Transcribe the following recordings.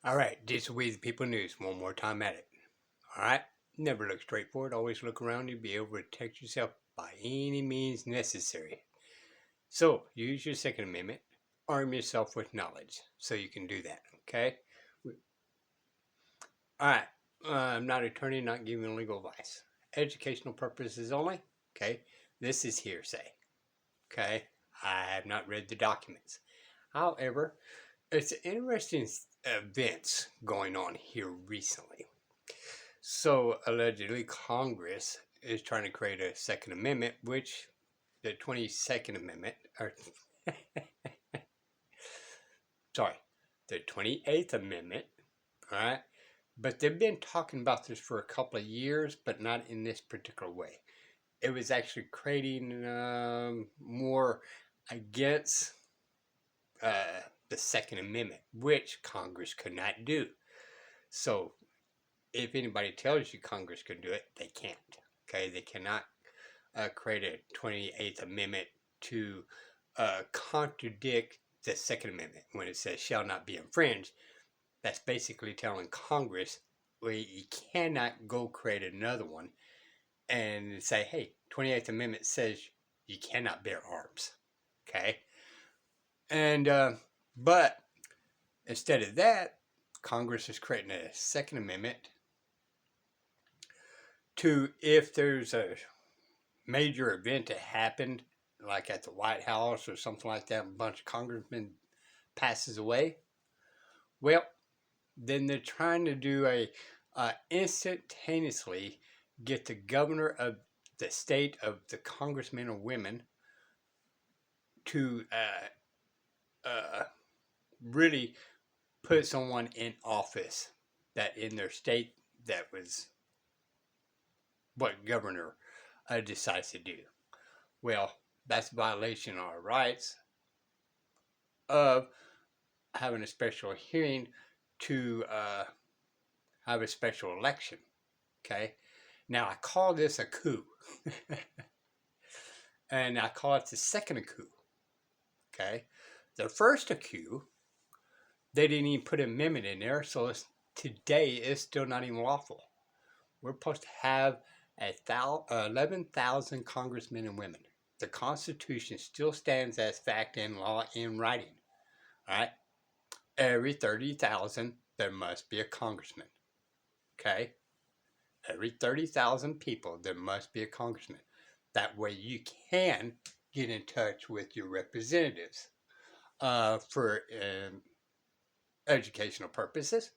All right, this is We the People News. One more time at it. All right, never look straight forward. Always look around you. Be able to protect yourself by any means necessary. So use your Second Amendment. Arm yourself with knowledge so you can do that. Okay. All right. I'm not an attorney. Not giving legal advice. Educational purposes only. Okay. This is hearsay. Okay. I have not read the documents. However, it's interesting events going on here recently. So allegedly, Congress is trying to create a Second Amendment, which the 22nd Amendment, or sorry, the 28th Amendment, all right? But they've been talking about this for a couple of years, but not in this particular way. It was actually creating more against the Second Amendment, which Congress could not do. So if anybody tells you Congress could do it, they can't. Okay, they cannot create a 28th Amendment to contradict the Second Amendment when it says shall not be infringed. That's basically telling Congress, well, you cannot go create another one and say, hey, 28th Amendment says you cannot bear arms. Okay, and but instead of that, Congress is creating a Second Amendment to, if there's a major event that happened, like at the White House or something like that, a bunch of congressmen passes away, well, then they're trying to do a instantaneously get the governor of the state of the congressmen or women to really put someone in office that in their state that was what governor decides to do. Well, that's a violation of our rights of having a special hearing to have a special election. Okay. Now I call this a coup, and I call it the second coup. Okay. The first coup, they didn't even put an amendment in there, so today it's still not even lawful. We're supposed to have 11,000 congressmen and women. The Constitution still stands as fact and law in writing. All right. Every 30,000, there must be a congressman. Okay? Every 30,000 people, there must be a congressman. That way you can get in touch with your representatives for educational purposes.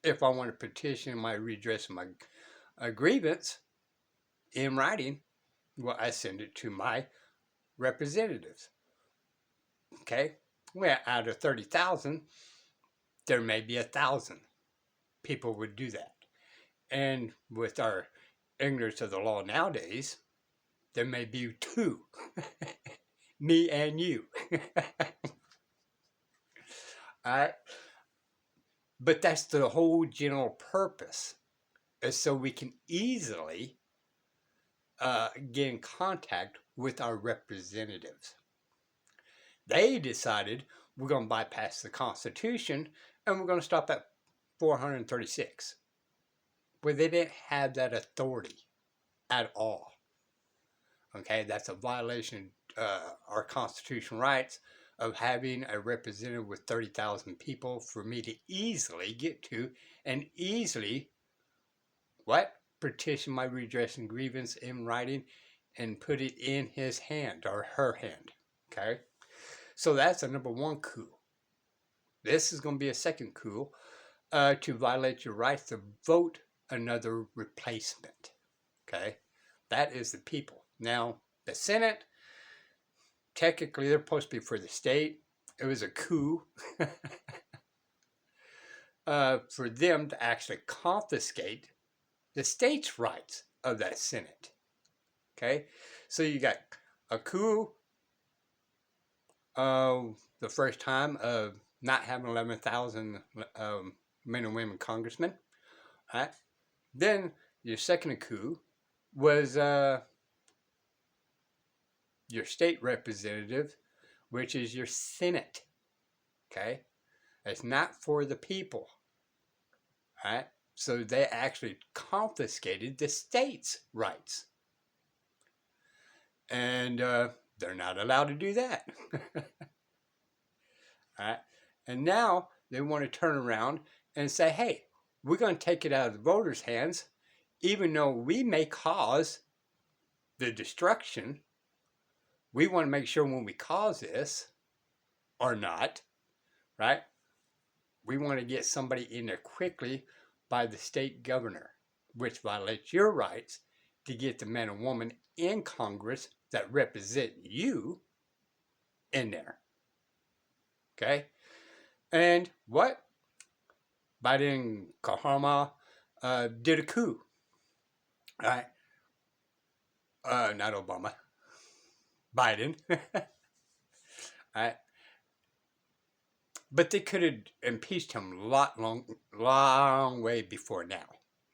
If I want to petition my redress of my grievance in writing, well, I send it to my representatives. Okay? Well, out of 30,000, there may be 1,000 people would do that. And with our ignorance of the law nowadays, there may be two, me and you. All right? But that's the whole general purpose, is so we can easily get in contact with our representatives. They decided we're going to bypass the Constitution and we're going to stop at 436. Well, they didn't have that authority at all. Okay, that's a violation of our constitutional rights of having a representative with 30,000 people for me to easily get to and easily, what? Petition my redress and grievance in writing and put it in his hand or her hand. Okay, so that's a number one coup. This is going to be a second coup to violate your right to vote another replacement. Okay, that is the people. Now, the Senate, technically, they're supposed to be for the state. It was a coup for them to actually confiscate the state's rights of that Senate. Okay, so you got a coup the first time of not having 11,000 men and women congressmen. Right? Then your second coup was your state representative, which is your Senate. Okay? It's not for the people. Right? So they actually confiscated the state's rights. And they're not allowed to do that. Right? And now they want to turn around and say, hey, we're going to take it out of the voters' hands, even though we may cause the destruction. We want to make sure when we cause this or not, right? We want to get somebody in there quickly by the state governor, which violates your rights to get the man or woman in Congress that represent you in there. Okay? And what? Biden Kahama did a coup. Right? Not Obama. Biden. Right? But they could have impeached him long way before now.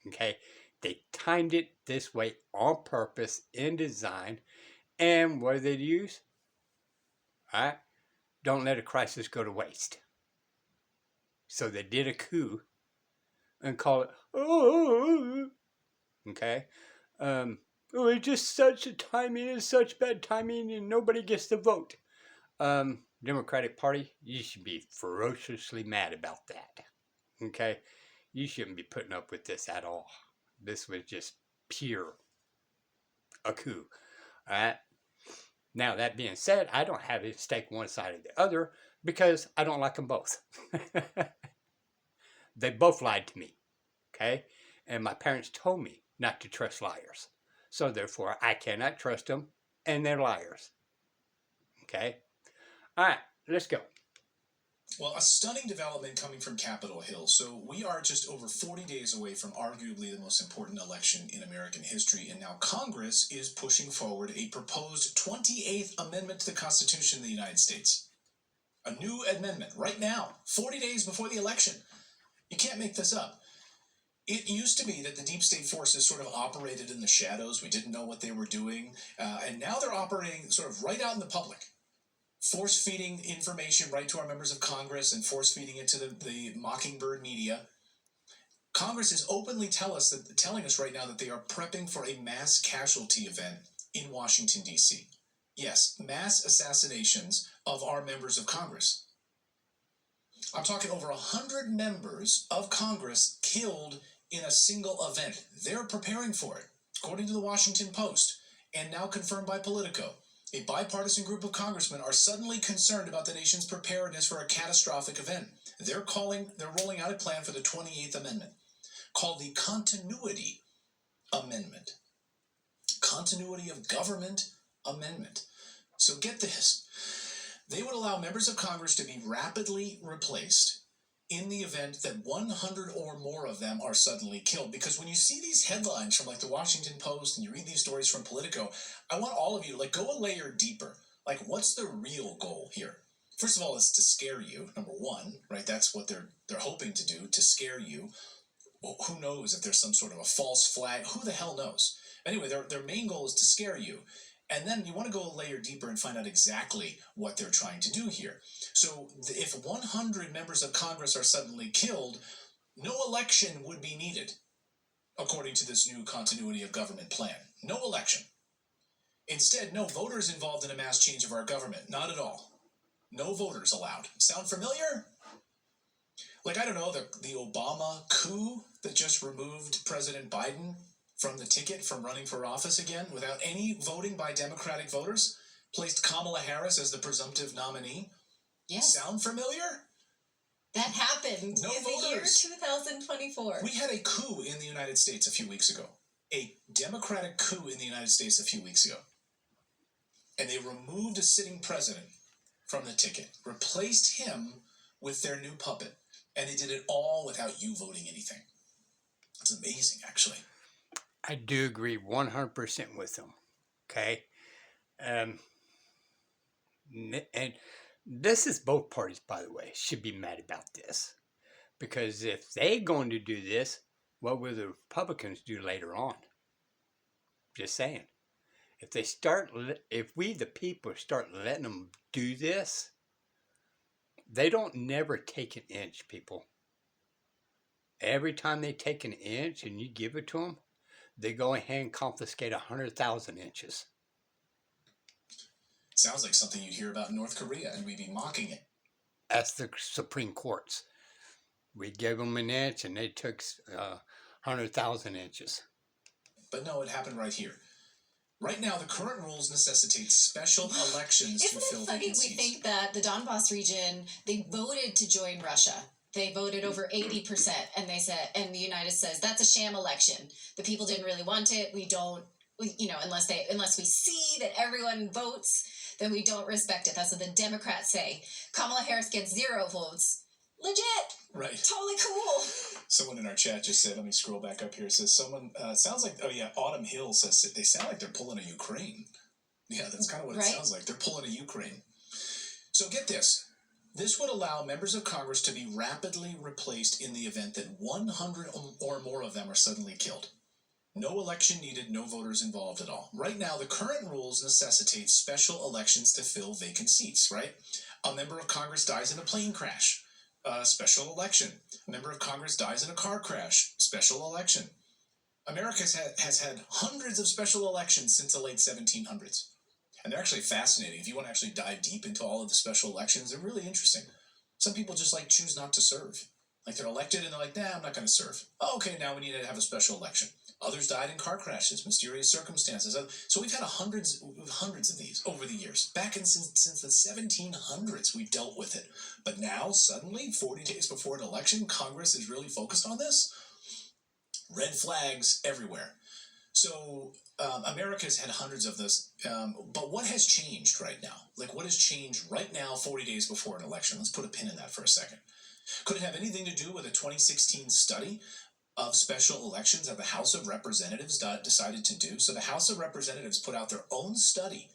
Okay? They timed it this way on purpose in design. And what did they use? Right? Don't let a crisis go to waste. So they did a coup and call it, oh, okay. Oh, it's just such a timing, it's such bad timing, and nobody gets to vote. Democratic Party, you should be ferociously mad about that. Okay? You shouldn't be putting up with this at all. This was just pure a coup. All right? Now, that being said, I don't have a stake one side or the other because I don't like them both. They both lied to me. Okay? And my parents told me not to trust liars. So therefore, I cannot trust them, and they're liars. Okay? All right, let's go. Well, a stunning development coming from Capitol Hill. So we are just over 40 days away from arguably the most important election in American history, and now Congress is pushing forward a proposed 28th Amendment to the Constitution of the United States. A new amendment right now, 40 days before the election. You can't make this up. It used to be that the deep state forces sort of operated in the shadows. We didn't know what they were doing, and now they're operating sort of right out in the public. Force-feeding information right to our members of Congress and force-feeding it to the Mockingbird media. Congress is openly telling us right now that they are prepping for a mass casualty event in Washington, D.C. Yes, mass assassinations of our members of Congress. I'm talking over 100 members of Congress killed in a single event. They're preparing for it, according to the Washington Post, and now confirmed by Politico. A bipartisan group of congressmen are suddenly concerned about the nation's preparedness for a catastrophic event. They're rolling out a plan for the 28th Amendment, called the Continuity Amendment. Continuity of Government Amendment. So get this. They would allow members of Congress to be rapidly replaced in the event that 100 or more of them are suddenly killed. Because when you see these headlines from like the Washington Post and you read these stories from Politico, I want all of you to like go a layer deeper. Like, what's the real goal here? First of all, it's to scare you, number one, right? That's what they're hoping to do, to scare you. Well, who knows if there's some sort of a false flag? Who the hell knows? Anyway, their main goal is to scare you. And then you want to go a layer deeper and find out exactly what they're trying to do here. So if 100 members of Congress are suddenly killed, no election would be needed, according to this new continuity of government plan. No election. Instead, no voters involved in a mass change of our government. Not at all. No voters allowed. Sound familiar? Like, I don't know, the Obama coup that just removed President Biden from the ticket from running for office again without any voting by Democratic voters, placed Kamala Harris as the presumptive nominee. Yes. Sound familiar? That happened No in the year voters. 2024. We had a coup in the United States a few weeks ago. A Democratic coup in the United States a few weeks ago. And they removed a sitting president from the ticket, replaced him with their new puppet. And they did it all without you voting anything. It's amazing, actually. I do agree 100% with them. Okay? And this is both parties, by the way, should be mad about this. Because if they're going to do this, what will the Republicans do later on? Just saying. If we, the people, start letting them do this, They don't never take an inch, people. Every time they take an inch and you give it to them, they go ahead and confiscate 100,000 inches. Sounds like something you'd hear about in North Korea, and we'd be mocking it. That's the Supreme Courts. We gave them an inch and they took 100,000 inches. But no, it happened right here. Right now, the current rules necessitate special elections to Isn't fill it funny vacancies. we think that the Donbass region, they voted to join Russia. They voted over 80%, and they said, and the United says that's a sham election. The people didn't really want it. Unless we see that everyone votes, then we don't respect it. That's what the Democrats say. Kamala Harris gets 0 votes. Legit. Right. Totally cool. Someone in our chat just said, let me scroll back up here. It says someone, sounds like, Autumn Hill says they sound like they're pulling a Ukraine. Yeah, that's kind of what it sounds like. They're pulling a Ukraine. So get this. This would allow members of Congress to be rapidly replaced in the event that 100 or more of them are suddenly killed. No election needed, no voters involved at all. Right now, the current rules necessitate special elections to fill vacant seats, right? A member of Congress dies in a plane crash. Special election. A member of Congress dies in a car crash. Special election. America has had hundreds of special elections since the late 1700s. And they're actually fascinating. If you want to actually dive deep into all of the special elections, they're really interesting. Some people just choose not to serve. They're elected and they're like, nah, I'm not going to serve. Oh, okay, now we need to have a special election. Others died in car crashes, mysterious circumstances. So we've had hundreds of these over the years. Since the 1700s, we've dealt with it. But now, suddenly, 40 days before an election, Congress is really focused on this? Red flags everywhere. So America's had hundreds of this. But what has changed right now? What has changed right now, 40 days before an election? Let's put a pin in that for a second. Could it have anything to do with a 2016 study of special elections that the House of Representatives decided to do? So the House of Representatives put out their own study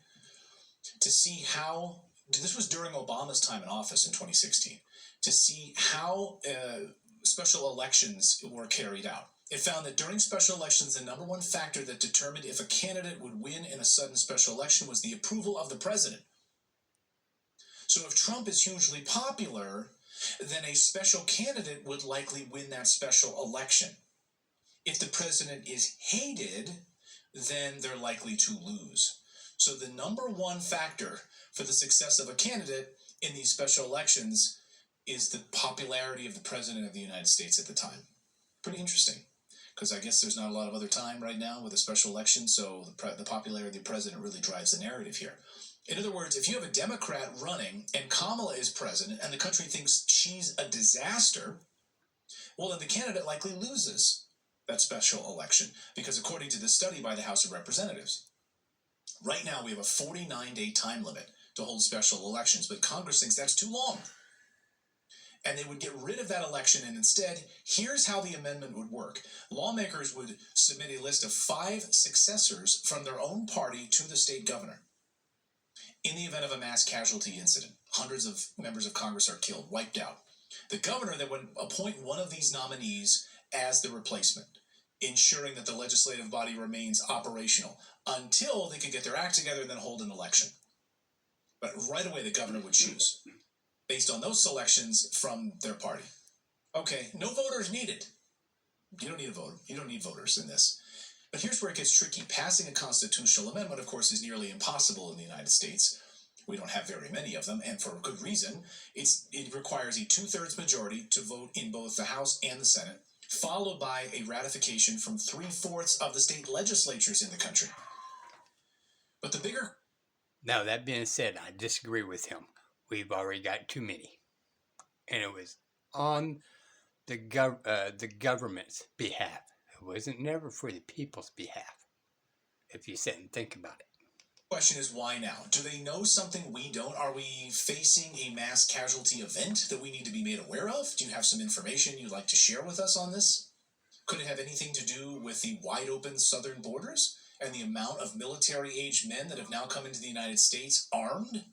to see how, this was during Obama's time in office in 2016, to see how special elections were carried out. It found that during special elections, the number one factor that determined if a candidate would win in a sudden special election was the approval of the president. So if Trump is hugely popular, then a special candidate would likely win that special election. If the president is hated, then they're likely to lose. So the number one factor for the success of a candidate in these special elections is the popularity of the president of the United States at the time. Pretty interesting, because I guess there's not a lot of other time right now with a special election, so the popularity of the president really drives the narrative here. In other words, if you have a Democrat running and Kamala is president and the country thinks she's a disaster, well, then the candidate likely loses that special election, because according to this study by the House of Representatives, right now we have a 49-day time limit to hold special elections, but Congress thinks that's too long. And they would get rid of that election, and instead, here's how the amendment would work. Lawmakers would submit a list of 5 successors from their own party to the state governor. In the event of a mass casualty incident, hundreds of members of Congress are killed, wiped out. The governor then would appoint one of these nominees as the replacement, ensuring that the legislative body remains operational until they could get their act together and then hold an election. But right away, the governor would choose, based on those selections from their party. Okay, no voters needed. You don't need a vote. You don't need voters in this. But here's where it gets tricky. Passing a constitutional amendment, of course, is nearly impossible in the United States. We don't have very many of them, and for a good reason. It requires a 2/3 majority to vote in both the House and the Senate, followed by a ratification from 3/4 of the state legislatures in the country. But the bigger... Now, that being said, I disagree with him. We've already got too many. And it was on the government's behalf. It wasn't never for the people's behalf, if you sit and think about it. Question is, why now? Do they know something we don't? Are we facing a mass casualty event that we need to be made aware of? Do you have some information you'd like to share with us on this? Could it have anything to do with the wide open southern borders and the amount of military-aged men that have now come into the United States armed?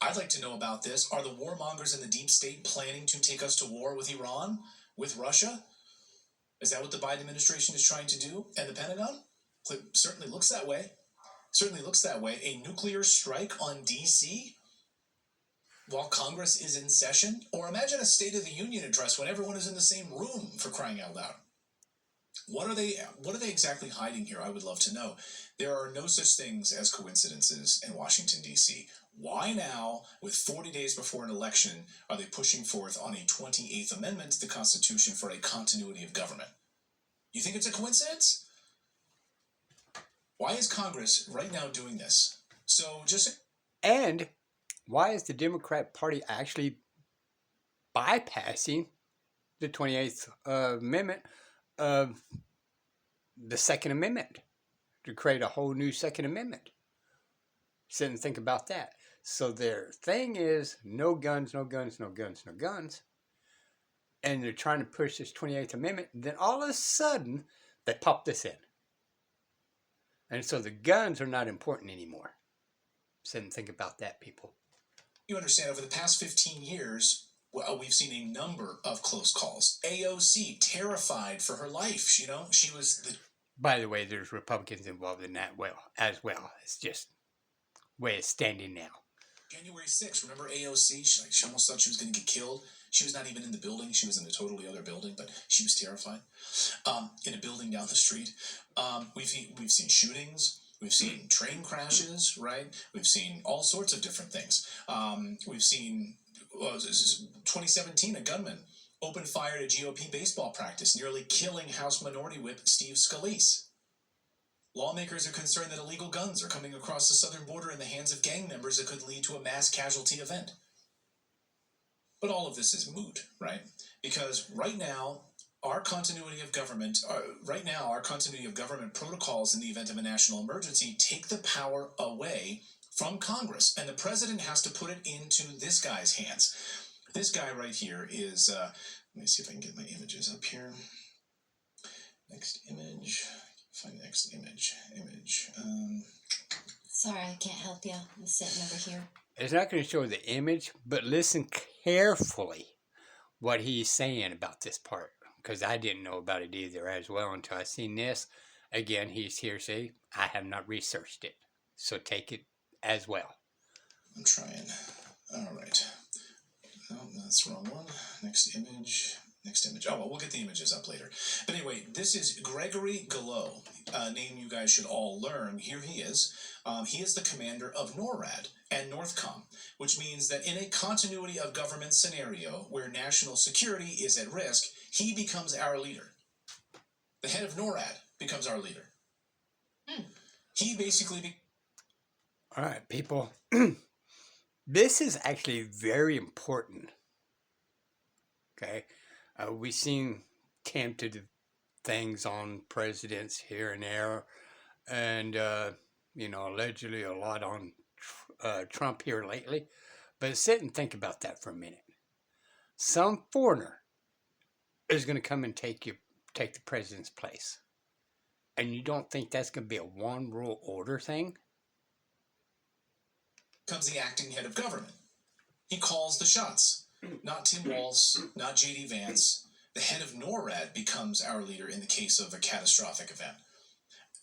I'd like to know about this. Are the warmongers in the deep state planning to take us to war with Iran, with Russia? Is that what the Biden administration is trying to do? And the Pentagon? It certainly looks that way. Certainly looks that way. A nuclear strike on D.C.? while Congress is in session? Or imagine a State of the Union address when everyone is in the same room, for crying out loud. What are they exactly hiding here? I would love to know. There are no such things as coincidences in Washington, D.C. Why now, with 40 days before an election, are they pushing forth on a 28th Amendment to the Constitution for a continuity of government? You think it's a coincidence? Why is Congress right now doing this? So And why is the Democrat Party actually bypassing the 28th Amendment of the Second Amendment to create a whole new Second Amendment? Sit and think about that. So their thing is no guns, no guns, no guns, no guns. And they're trying to push this 28th Amendment. Then all of a sudden, they pop this in. And so the guns are not important anymore. Sit and think about that, people. you understand, over the past 15 years, we've seen a number of close calls. AOC, terrified for her life. She was the... By the way, there's Republicans involved in that as well. It's just way it's standing now. January 6th, remember AOC? She almost thought she was going to get killed. She was not even in the building. She was in a totally other building, but she was terrified. In a building down the street. We've seen shootings. We've seen train crashes, right? We've seen all sorts of different things. We've seen 2017, a gunman opened fire at a GOP baseball practice, nearly killing House Minority Whip Steve Scalise. Lawmakers are concerned that illegal guns are coming across the southern border in the hands of gang members that could lead to a mass casualty event. But all of this is moot, right? Because right now, our continuity of government protocols in the event of a national emergency take the power away from Congress, and the president has to put it into this guy's hands. This guy right here is, let me see if I can get my images up here. Next image. Find the next image. Sorry, I can't help you. I'm sitting over here. It's not going to show the image, but listen carefully what he's saying about this part, because I didn't know about it either as well until I seen this. Again, he's hearsay. I have not researched it, so take it as well. I'm trying. All right. No, that's the wrong one. Next image. Oh, well, we'll get the images up later. But anyway, this is Gregory Gallo, a name you guys should all learn. Here he is. He is the commander of NORAD and NORTHCOM, which means that in a continuity of government scenario where national security is at risk, he becomes our leader. The head of NORAD becomes our leader. He basically... All right, people. This is actually very important. Okay? We've seen attempted things on presidents here and there, and, allegedly a lot on Trump here lately. But sit and think about that for a minute. Some foreigner is going to come and take the president's place. And you don't think that's going to be a one rule order thing? Becomes the acting head of government. He calls the shots. Not Tim Walz, not J.D. Vance. The head of NORAD becomes our leader in the case of a catastrophic event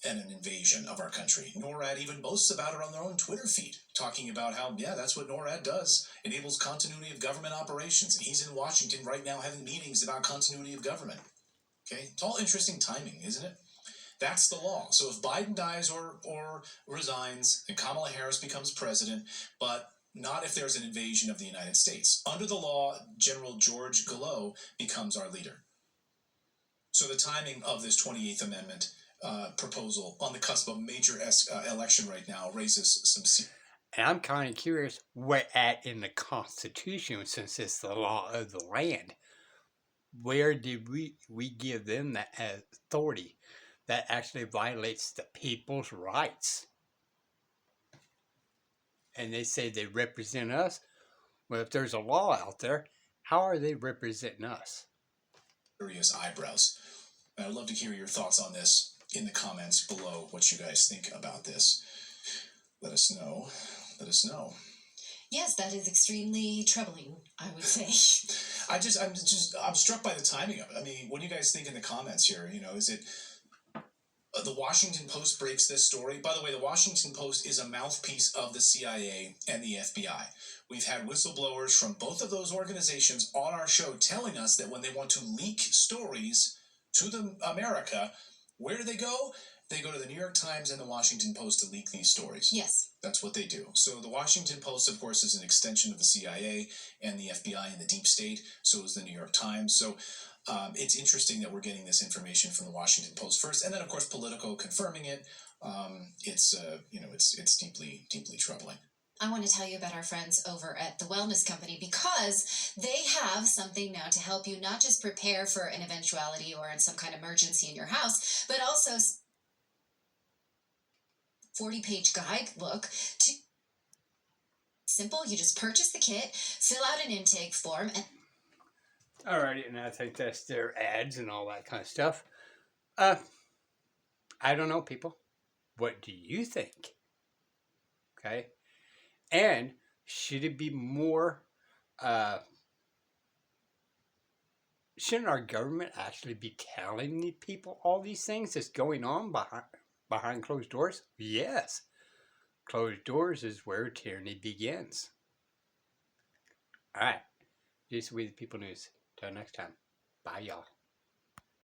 and an invasion of our country. NORAD even boasts about it on their own Twitter feed, talking about how, that's what NORAD does. Enables continuity of government operations. And he's in Washington right now having meetings about continuity of government. Okay? It's all interesting timing, isn't it? That's the law. So if Biden dies or resigns, and Kamala Harris becomes president, but not if there's an invasion of the United States. Under the law, General George Gallo becomes our leader. So the timing of this 28th Amendment proposal on the cusp of a major election right now raises some... And I'm kind of curious where at in the Constitution, since it's the law of the land, where did we give them that authority that actually violates the people's rights? And they say they represent us. Well, if there's a law out there, how are they representing us? Serious eyebrows. And I'd love to hear your thoughts on this in the comments below, what you guys think about this. Let us know. Yes, that is extremely troubling, I would say. I'm struck by the timing of it. I mean, what do you guys think in the comments here? Is it The Washington Post breaks this story. By the way, the Washington Post is a mouthpiece of the CIA and the FBI. We've had whistleblowers from both of those organizations on our show telling us that when they want to leak stories to America, where do they go? They go to the New York Times and the Washington Post to leak these stories. Yes. That's what they do. So the Washington Post, of course, is an extension of the CIA and the FBI and the deep state. So is the New York Times. So it's interesting that we're getting this information from the Washington Post first, and then of course Politico confirming it. It's deeply, deeply troubling. I want to tell you about our friends over at the Wellness Company, because they have something now to help you not just prepare for an eventuality or in some kind of emergency in your house, but also 40-page guide. Look, to simple. You just purchase the kit, fill out an intake form, and Alrighty, and I think that's their ads and all that kind of stuff. I don't know, people. What do you think? Okay. And should it be more, shouldn't our government actually be telling the people all these things that's going on behind closed doors? Yes. Closed doors is where tyranny begins. All right. This is We the People News. Till next time. Bye, y'all.